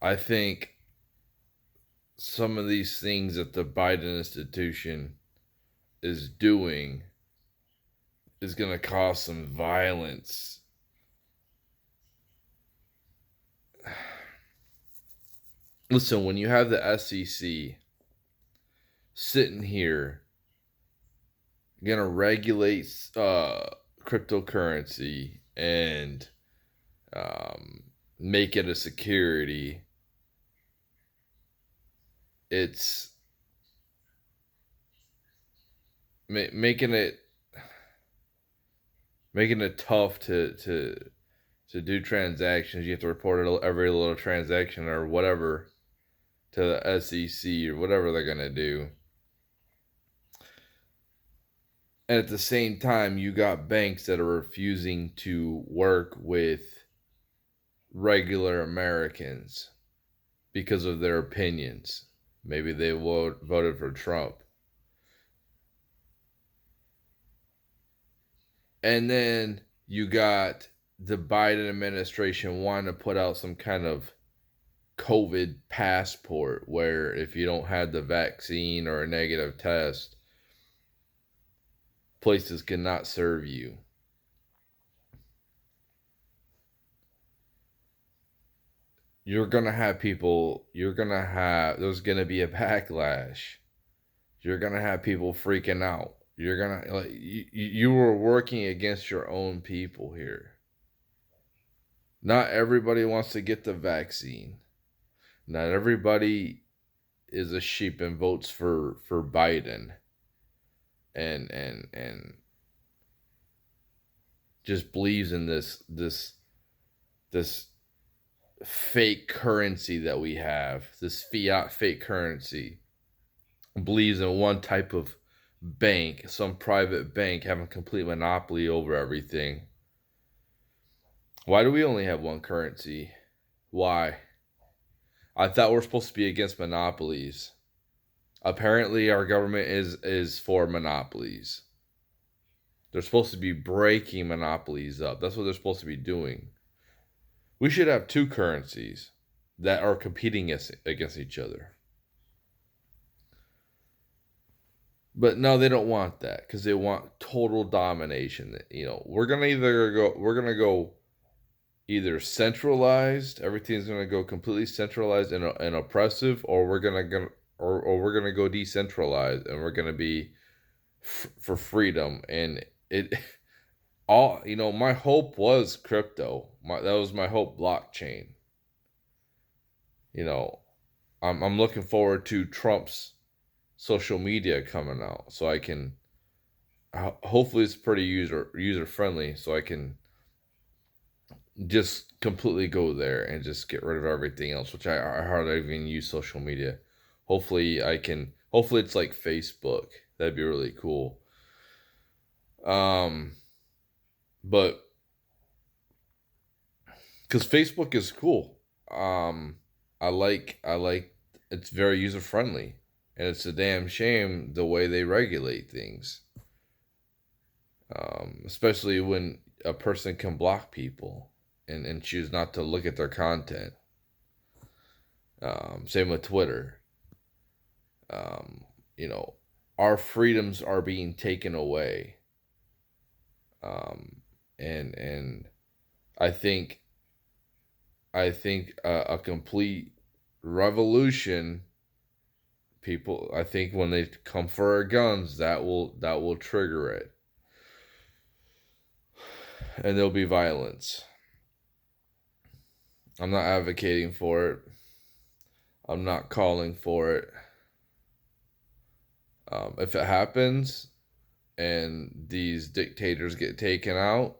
I think some of these things that the Biden institution is doing is going to cause some violence. Listen, when you have the SEC sitting here going to regulate cryptocurrency and um, make it a security, it's ma- making it making it tough to do transactions. You have to report every little transaction or whatever to the SEC or whatever they're gonna do. And at the same time, you got banks that are refusing to work with regular Americans because of their opinions. Maybe they voted for Trump. And then you got the Biden administration wanting to put out some kind of COVID passport where if you don't have the vaccine or a negative test, places cannot serve you. There's gonna be a backlash. You're gonna have people freaking out. You were working against your own people here. Not everybody wants to get the vaccine. Not everybody is a sheep and votes for Biden and just believes in this fake currency that we have, this fiat fake currency, believes in one type of bank, some private bank having complete monopoly over everything. Why do we only have one currency? Why? I thought we're supposed to be against monopolies. Apparently our government is for monopolies. They're supposed to be breaking monopolies up. That's what they're supposed to be doing. We should have two currencies that are competing against each other. But no, they don't want that because they want total domination. We're gonna go either centralized, everything's gonna go completely centralized and oppressive, or we're gonna go decentralized and we're gonna be for freedom. And it all my hope was crypto. That was my hope, blockchain. You know, I'm looking forward to Trump's social media coming out so I can hopefully it's pretty user friendly so I can just completely go there and just get rid of everything else, which I hardly even use social media. Hopefully it's like Facebook. That'd be really cool. Um but because Facebook is cool. I like it's very user friendly. And it's a damn shame the way they regulate things. Especially when a person can block people and choose not to look at their content. Same with Twitter. Um, you know, our freedoms are being taken away, um, and I think a complete revolution. People, I think when they come for our guns, that will trigger it, and there'll be violence. I'm not advocating for it. I'm not calling for it. If it happens and these dictators get taken out,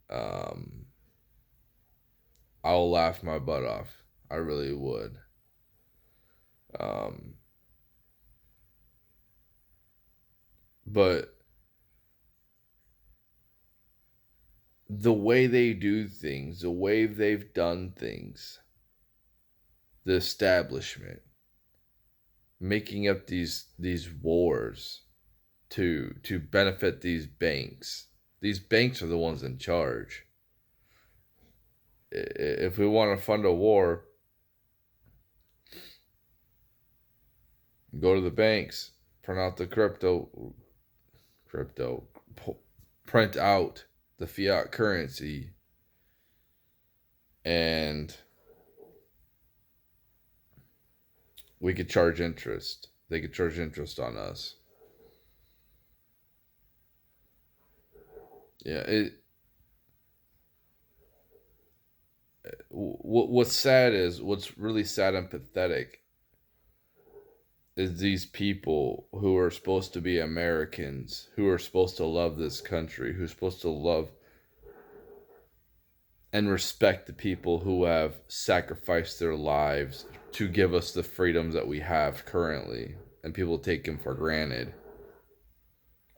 um, I'll laugh my butt off. I really would. Um, but the way they do things, the way they've done things, the establishment making up these wars to benefit these banks. These banks are the ones in charge. If we want to fund a war, go to the banks, print out the crypto, print out the fiat currency, and we could charge interest. They could charge interest on us. Yeah, what's really sad and pathetic is these people who are supposed to be Americans, who are supposed to love this country, who's supposed to love and respect the people who have sacrificed their lives to give us the freedoms that we have currently, and people take them for granted.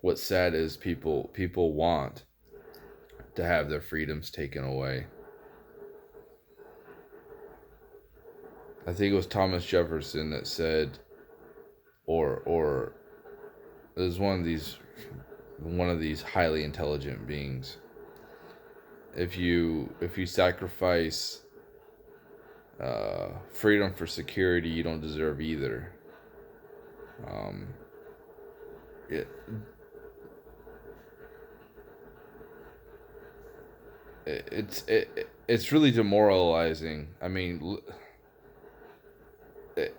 What's sad is people want to have their freedoms taken away. I think it was Thomas Jefferson that said, or there's one of these highly intelligent beings. If you sacrifice freedom for security, you don't deserve either. It, it's really demoralizing. I mean, it,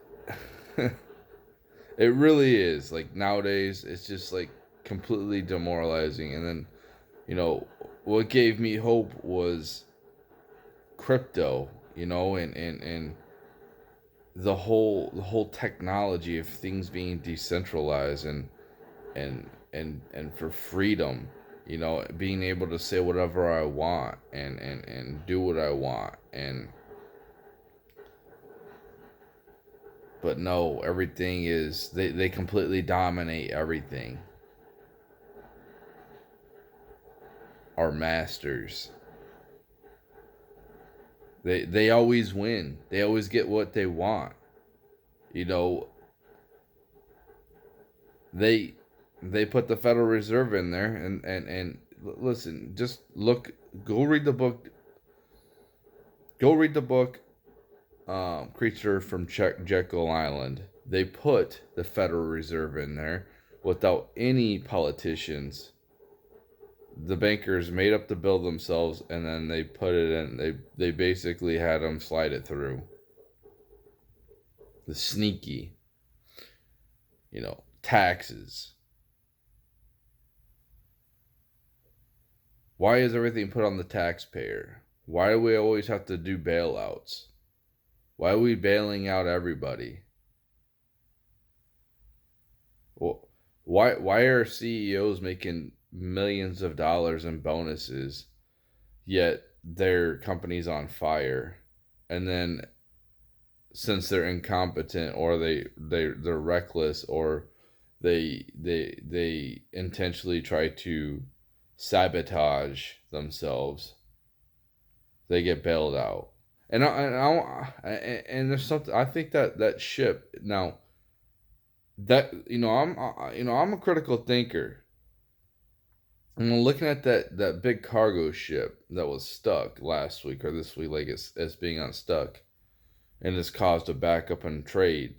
it really is. Like nowadays, it's just like completely demoralizing. And then, what gave me hope was crypto, and the whole technology of things being decentralized and for freedom, being able to say whatever I want and do what I want. But no, everything is, they completely dominate everything. Our masters. They always win. They always get what they want. They they put the Federal Reserve in there, and listen, just look, go read the book. Go read the book, Creature from Jekyll Island. They put the Federal Reserve in there without any politicians. The bankers made up the bill themselves, and then they put it in. They basically had them slide it through. The sneaky, taxes. Why is everything put on the taxpayer? Why do we always have to do bailouts? Why are we bailing out everybody? Well, why are CEOs making millions of dollars in bonuses, yet their company's on fire? And then, since they're incompetent, or they're reckless, or they intentionally try to sabotage themselves, they get bailed out. And there's something, I think that ship now, that I'm a critical thinker. And I'm looking at that big cargo ship that was stuck last week or this week, like it's being unstuck, and it's caused a backup in trade.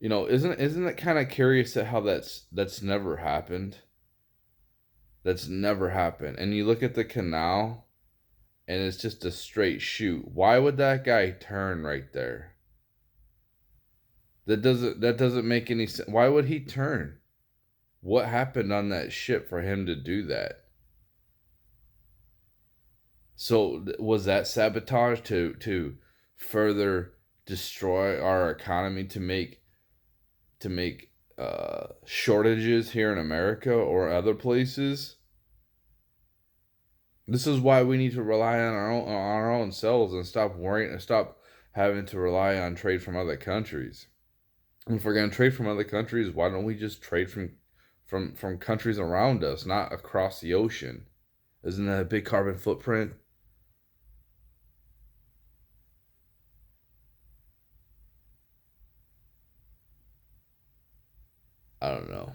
Isn't it kind of curious at how that's never happened? That's never happened. And you look at the canal, and it's just a straight shoot. Why would that guy turn right there? That doesn't make any sense. Why would he turn? What happened on that ship for him to do that? So was that sabotage to further destroy our economy, to make shortages here in America or other places? This is why we need to rely on our own selves, and stop worrying, and stop having to rely on trade from other countries. And if we're going to trade from other countries, why don't we just trade from countries around us, not across the ocean? Isn't that a big carbon footprint? I don't know.